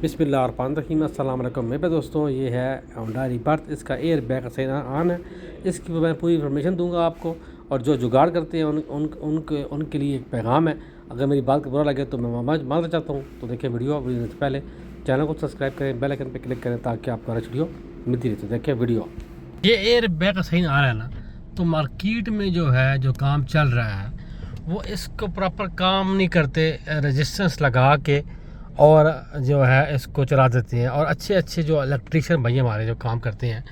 बिस्मिल्लाहिर्रहमानिर्रहीम। अस्सलाम वालेकुम मेरे दोस्तों, ये है होंडा रीबर्थ। इसका एयर बैग सही ऑन है। इसकी मैं पूरी इन्फॉर्मेशन दूंगा आपको, और जो जुगाड़ करते हैं उनके लिए एक पैगाम है। अगर मेरी बात को बुरा लगे तो मैं माफ़ी चाहता हूँ। तो देखें वीडियो से पहले चैनल को सब्सक्राइब करें, बेल आइकन पर क्लिक करें ताकि आपको हर वीडियो मिलती रहती है। देखें वीडियो। ये एयर बैग सही आ रहा है ना, तो मार्केट में जो है जो काम चल रहा है वो इसको प्रॉपर काम नहीं करते, रेजिस्टेंस लगा के और जो है इसको चला देते हैं। और अच्छे अच्छे जो इलेक्ट्रीशियन भैया हमारे जो काम करते हैं,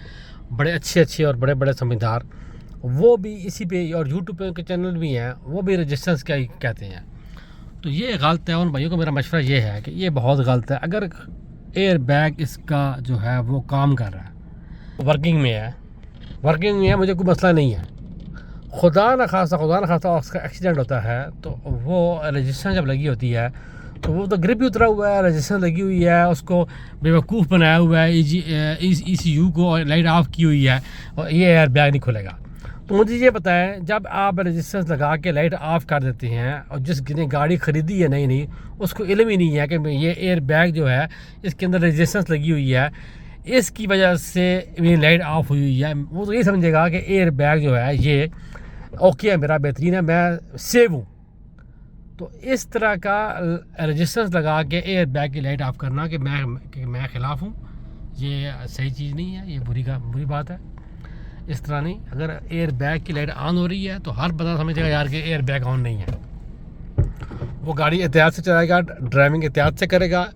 बड़े अच्छे और बड़े बड़े समझदार, वो भी इसी पे, और यूट्यूब पे उनके चैनल भी हैं, वो भी रेजिस्टेंस क्या कहते हैं। तो ये गलत है। उन भाइयों को मेरा मशवरा ये है कि ये बहुत गलत है। अगर एयर बैग इसका जो है वो काम कर रहा है, वर्किंग में है, मुझे कोई मसला नहीं है। खुदा न खासा उसका एक्सीडेंट होता है तो वो रजिस्ट्रेशन जब लगी होती है तो वो तो ग्रिप भी उतरा हुआ है, रजिस्ट्रेशन लगी हुई है, उसको बेवकूफ़ बनाया हुआ है, ECU को लाइट ऑफ की हुई है, और ये एयर बैग नहीं खुलेगा। तो मुझे ये बताएं, जब आप रजिस्ट्रेशन लगा के लाइट ऑफ कर देते हैं और जिसने गाड़ी ख़रीदी है नहीं उसको इल्म ही नहीं है कि ये एयर बैग जो है इसके अंदर रजिस्ट्रेशन लगी हुई है, इसकी वजह से मेरी लाइट ऑफ हुई है, वो तो ये समझेगा कि एयर बैग जो है ये ओके है, मेरा बेहतरीन है, मैं सेव हूँ। तो इस तरह का रजिस्टेंस लगा के एयर बैग की लाइट ऑफ करना कि मैं ख़िलाफ़ हूँ, ये सही चीज़ नहीं है, ये बुरी बात है। इस तरह नहीं। अगर एयर बैग की लाइट ऑन हो रही है तो हर बंदा समझेगा यार कि एयर बैग ऑन नहीं है। वो गाड़ी एहतियात से चलाएगा, ड्राइविंग एहतियात से करेगा,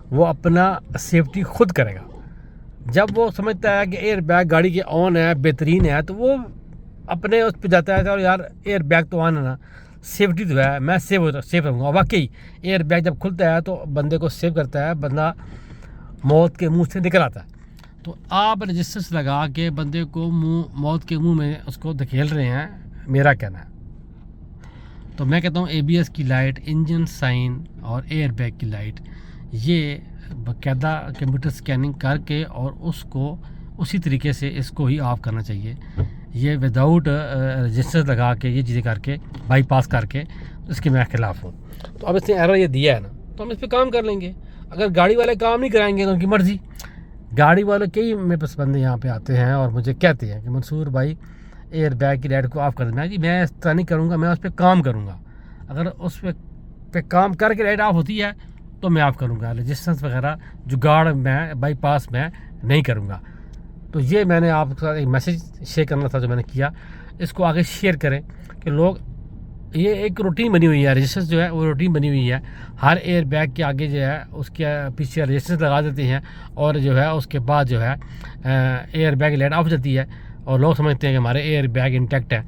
वो अपना सेफ्टी खुद करेगा। जब वो समझता है कि एयर बैग गाड़ी के ऑन है, बेहतरीन है, तो वो अपने उस पर जाता है और यार एयर बैग तो ऑन है ना, सेफ्टी तो है, मैं सेव रहूँगा। वाकई एयर बैग जब खुलता है तो बंदे को सेव करता है, बंदा मौत के मुंह से निकल आता है। तो आप रजिस्टर्स लगा के बंदे को मौत के मुंह में उसको धकेल रहे हैं, मेरा कहना है। तो मैं कहता हूँ ABS की लाइट, इंजन साइन और एयर बैग की लाइट, ये बाकायदा कंप्यूटर स्कैनिंग करके और उसको उसी तरीके से इसको ही ऑफ करना चाहिए। ये विदाउट रजिस्टर लगा के ये चीज़ें करके बाईपास करके, इसके मैं ख़िलाफ़ हूँ। तो अब इसने एरर ये दिया है ना, तो हम इस पर काम कर लेंगे। अगर गाड़ी वाले काम नहीं कराएंगे तो उनकी मर्ज़ी। गाड़ी वाले कई मेरे पास बंदे यहाँ पे आते हैं और मुझे कहते हैं कि मंसूर भाई एयर बैग की लाइट को ऑफ़ कर देना जी। मैं इस तरह नहीं करूँगा, मैं उस पर काम करूँगा। अगर उस पर काम करके लाइट ऑफ होती है तो मैं ऑफ़ करूँगा। रजिस्टेंस वगैरह जुगाड़ मैं बाईपास में नहीं करूँगा। तो ये मैंने आपके साथ एक मैसेज शेयर करना था जो मैंने किया। इसको आगे शेयर करें कि लोग, ये एक रूटीन बनी हुई है, रजिस्टेंस जो है वो रूटीन बनी हुई है। हर एयर बैग के आगे जो है उसके पीछे रजिस्टेंस लगा देते हैं, और जो है उसके बाद जो है एयर बैग लाइट ऑफ जाती है, और लोग समझते हैं कि हमारे एयर बैग इंटैक्ट है।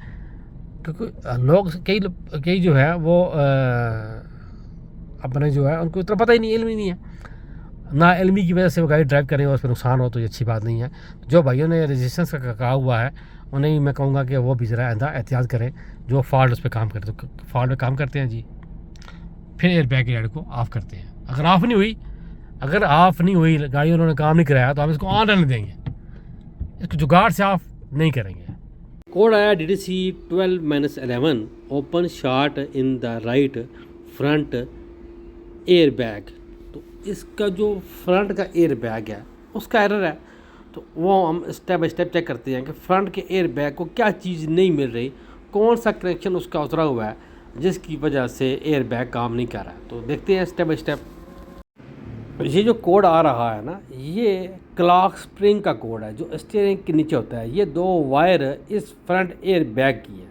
क्योंकि लोग कई जो है वो अपने जो है उनको इतना पता ही नहीं, इल्म ही नहीं है ना, इल्मी की वजह से वो गाड़ी ड्राइव करें और उस पर नुकसान हो, तो ये अच्छी बात नहीं है। जो भाइयों ने रेजिस्टेंस का कहा हुआ है उन्हें मैं कहूँगा कि वो भी ज़रा एहतियात करें, जो फॉल्ट उस पर काम करते, तो फॉल्ट पे काम करते हैं जी, फिर एयर बैग की लाइट को ऑफ़ करते हैं। अगर ऑफ़ नहीं हुई गाड़ी, उन्होंने काम नहीं कराया, तो हम इसको ऑन रहने देंगे, इसको जुगाड़ से ऑफ़ नहीं करेंगे। कोड आया DDC 12-11, open shot in the right front air bag. तो इसका जो फ्रंट का एयर बैग है उसका एरर है। तो वो हम स्टेप बाय स्टेप चेक करते हैं कि फ्रंट के एयर बैग को क्या चीज़ नहीं मिल रही, कौन सा कनेक्शन उसका उतरा हुआ है जिसकी वजह से एयर बैग काम नहीं कर रहा है। तो देखते हैं स्टेप बाय स्टेप। ये जो कोड आ रहा है ना, ये क्लॉक स्प्रिंग का कोड है जो स्टीयरिंग के नीचे होता है। ये 2 वायर इस फ्रंट एयर बैग की है।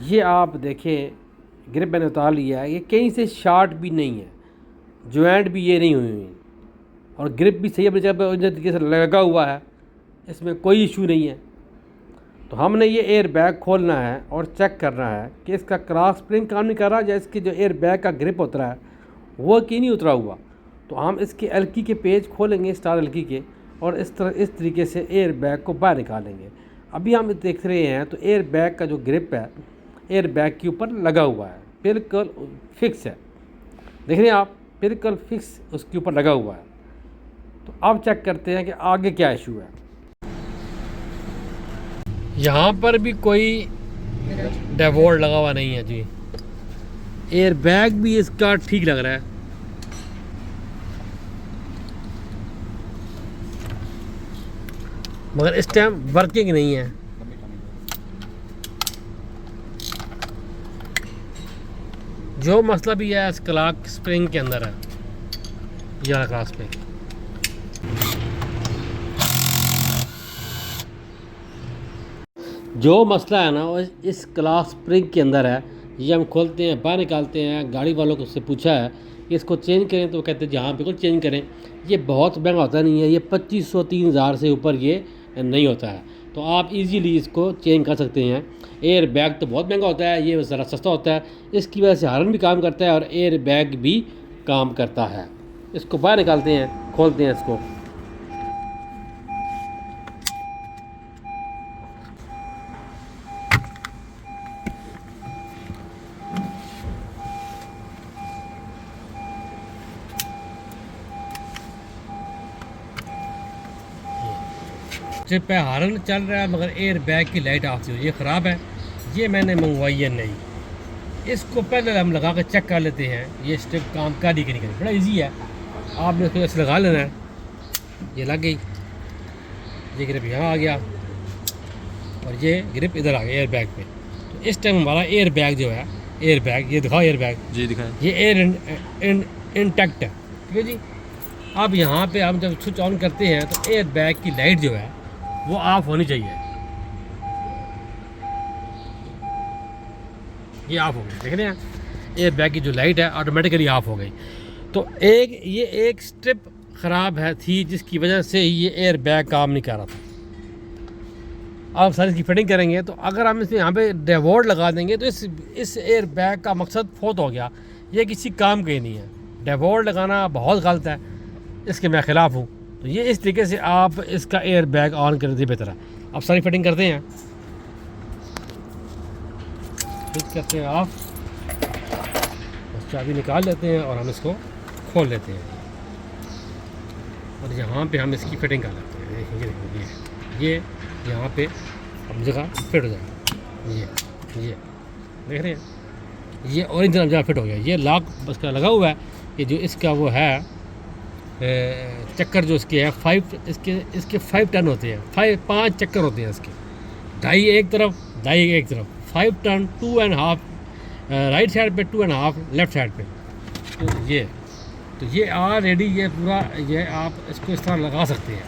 ये आप देखें, ग्रिप मैंने उतार लिया है, ये कहीं से शॉर्ट भी नहीं है, जॉइंट भी ये नहीं हुई हुई, और ग्रिप भी सही अपनी जगह पर तरीके से लगा हुआ है, इसमें कोई इशू नहीं है। तो हमने ये एयर बैग खोलना है और चेक करना है कि इसका क्रॉस स्प्रिंग काम नहीं कर रहा, या इसकी जो एयर बैग का ग्रिप उतरा है वो क्यों नहीं उतरा हुआ। तो हम इसके एल्की के पेज खोलेंगे, स्टार एल्की के, और इस तरीके से एयर बैग को बाहर निकालेंगे। अभी हम देख रहे हैं तो एयर बैग का जो ग्रिप है एयर बैग के ऊपर लगा हुआ है, बिल्कुल फिक्स है। देख रहे हैं आप, बिल्कुल फिक्स उसके ऊपर लगा हुआ है। तो अब चेक करते हैं कि आगे क्या इशू है। यहाँ पर भी कोई डेवोल्ट लगा हुआ नहीं है जी, एयर बैग भी इसका ठीक लग रहा है। मगर इस टाइम वर्किंग नहीं है। जो मसला भी है इस क्लॉक स्प्रिंग के अंदर है, यह क्लॉक स्प्रिंग। जो मसला है ना वो इस क्लॉक स्प्रिंग के अंदर है। ये हम खोलते हैं, बाहर निकालते हैं, गाड़ी वालों को उससे पूछा है कि इसको चेंज करें तो वो कहते हैं जहाँ बिल्कुल चेंज करें। ये बहुत महंगा होता नहीं है, ये 2500-3000 से ऊपर ये नहीं होता है। तो आप इजीली इसको चेंज कर सकते हैं। एयर बैग तो बहुत महंगा होता है, ये ज़रा सस्ता होता है। इसकी वजह से हॉर्न भी काम करता है और एयर बैग भी काम करता है। इसको बाहर निकालते हैं, खोलते हैं इसको। स्ट्रिप पे हॉर्न चल रहा है मगर एयर बैग की लाइट ऑफ थी, ये ख़राब है। ये मैंने मंगवाई है नहीं। इसको पहले हम लगा कर चेक कर लेते हैं ये स्ट्रिप काम कर ही कि नहीं करी। बड़ा इजी है, आपने इसको ऐसे लगा लेना है। ये लग गई, ये ग्रिप यहाँ आ गया और ये ग्रिप इधर आ गया एयर बैग पे। तो इस टाइम हमारा एयर बैग जो है, एयर बैग ये दिखाओ, एयर बैग जी दिखाएं। ये एयर इंटैक्ट है, ठीक है जी। अब यहाँ पे हम जब स्विच ऑन करते हैं तो एयर बैग की लाइट जो है वो ऑफ होनी चाहिए। ये ऑफ हो गई, देख रहे हैं एयर बैग की जो लाइट है ऑटोमेटिकली ऑफ हो गई। तो ये एक स्ट्रिप ख़राब है थी जिसकी वजह से ये एयर बैग काम नहीं कर रहा था। अब सारी इसकी फिटिंग करेंगे तो अगर हम इसमें यहाँ पे डेवोर्ड लगा देंगे तो इस एयर बैग का मकसद फोत हो गया, ये किसी काम का ही नहीं है। डेवोर्ड लगाना बहुत गलत है, इसके मैं ख़िलाफ़ हूँ। तो ये इस तरीके से आप इसका एयर बैग ऑन कर दें बेहतर है। अब सारी फिटिंग करते हैं, फिट करते हैं ऑफ, बस चाबी निकाल लेते हैं और हम इसको खोल लेते हैं और यहाँ पे हम इसकी फिटिंग कर लेते हैं। ये देखिए, ये यहाँ पे अब जगह फिट हो जाएगा। ये देख रहे हैं, ये ओरिजिनल जगह फिट हो गया। ये लॉक उसका लगा हुआ है, ये जो इसका वो है चक्कर जो इसके है 5 इसके 5 टर्न होते हैं, 5 चक्कर होते हैं इसके, ढाई एक तरफ 5 टर्न 2.5 राइट साइड पे, 2.5 लेफ़्ट साइड पे। तो ये ऑलरेडी ये पूरा ये आप इसको इस तरह लगा सकते हैं,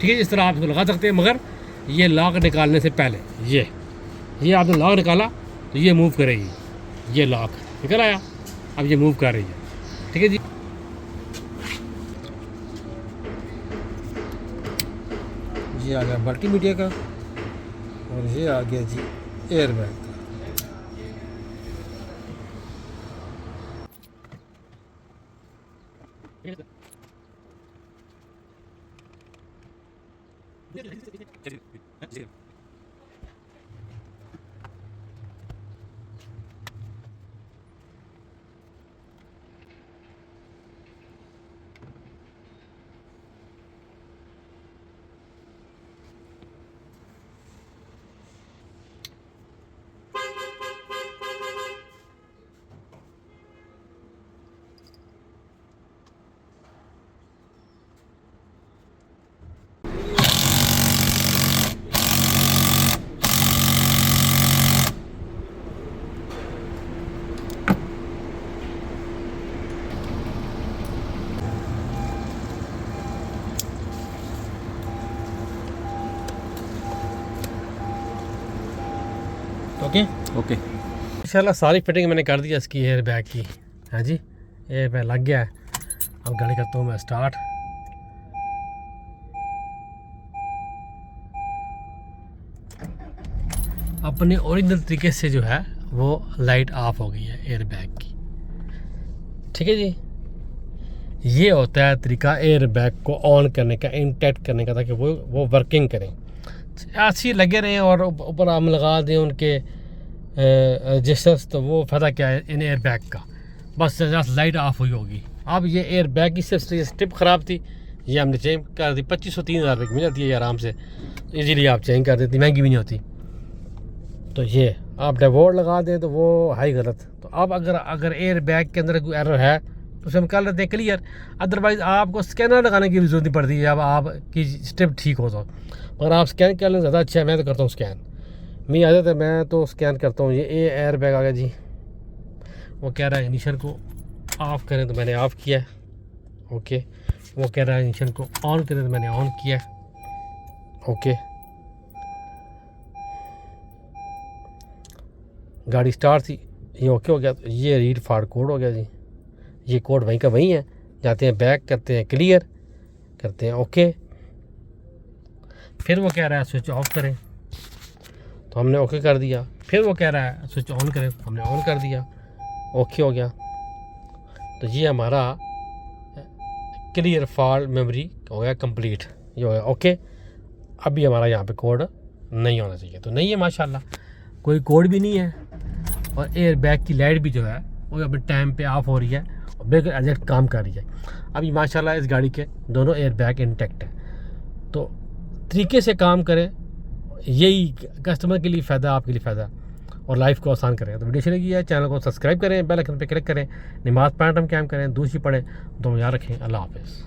ठीक है। इस तरह आप इसको लगा सकते हैं, मगर ये लॉक निकालने से पहले ये आपने लॉक निकाला तो ये मूव करेगी। ये लॉक निकल आया, अब ये मूव कर रही है, ठीक है जी। ये आ गया मल्टीमीडिया का और ये आ गया जी एयर बैग का। ओके इंशाल्लाह सारी फिटिंग मैंने कर दिया इसकी एयर बैग की। हाँ जी, एयर बैग लग गया है। अब गाड़ी करता हूँ मैं स्टार्ट। अपने ओरिजिनल तरीके से जो है वो लाइट ऑफ हो गई है एयर बैग की, ठीक है जी। ये होता है तरीका एयर बैग को ऑन करने का, इंटैक्ट करने का, ताकि वो वर्किंग करें। ऐसे लगे रहें और ऊपर हम लगा दें उनके रजिस्टर्स, तो वो फ़ायदा क्या है इन एयर बैग का। बस जस्ट लाइट ऑफ हुई होगी। अब ये एयर बैग की सिर्फ स्ट्रिप ख़राब थी, ये हमने चेंज कर दी। 2500-3000 रुपये की मिल जाती है आराम से, तो ईजीली आप चेंज कर देती, महंगी भी नहीं होती। तो ये आप डेवोर्ड लगा दें तो वो हाई गलत। तो अब अगर एयर बैग के अंदर कोई एरर है तो उसे हम कर लेते हैं क्लियर। अदरवाइज़ आपको स्कैनर लगाने की भी जरूरत नहीं पड़ती है, अब आपकी स्टेप ठीक हो तो। मगर आप स्कैन कर लें ज़्यादा अच्छा है। मैं तो करता हूँ स्कैन, मेरी आदत है, मैं तो स्कैन करता हूँ। ये एयर बैग आ गया जी। वो कह रहा है इग्निशन को ऑफ़ करें, तो मैंने ऑफ़ किया है। ओके, वो कह रहा है इग्निशन को ऑन करें, तो मैंने ऑन किया है। ओके, गाड़ी स्टार्ट थी, ये ओके हो गया। तो ये रीड फॉर कोड हो गया जी। ये कोड वहीं का वहीं है। जाते हैं बैक, करते हैं क्लियर, करते हैं ओके। फिर वो कह रहा है स्विच ऑफ करें, तो हमने ओके कर दिया। फिर वो कह रहा है स्विच ऑन करें, तो हमने ऑन कर दिया, ओके हो गया। तो ये हमारा क्लियर फॉल्ट मेमोरी हो गया कंप्लीट, ये हो गया ओके। अभी हमारा यहाँ पे कोड नहीं होना चाहिए, तो नहीं है माशाल्लाह, कोई कोड भी नहीं है। और एयर बैग की लाइट भी जो है वो अभी टाइम पे ऑफ हो रही है और बिल्कुल एग्जैक्ट काम कर रही है। अभी माशाल्लाह इस गाड़ी के दोनों एयर बैग इंटैक्ट है। तो तरीके से काम करें, यही कस्टमर के लिए फ़ायदा, आपके लिए फ़ायदा, और लाइफ को आसान करें। तो वीडियो अच्छी लगी है, चैनल को सब्सक्राइब करें, बेल आइकन पे क्लिक करें, नमाज़ पढ़ना टाइम कायम करें, दूसरी पढ़ें। तो याद रखें, अल्लाह हाफ़िज़।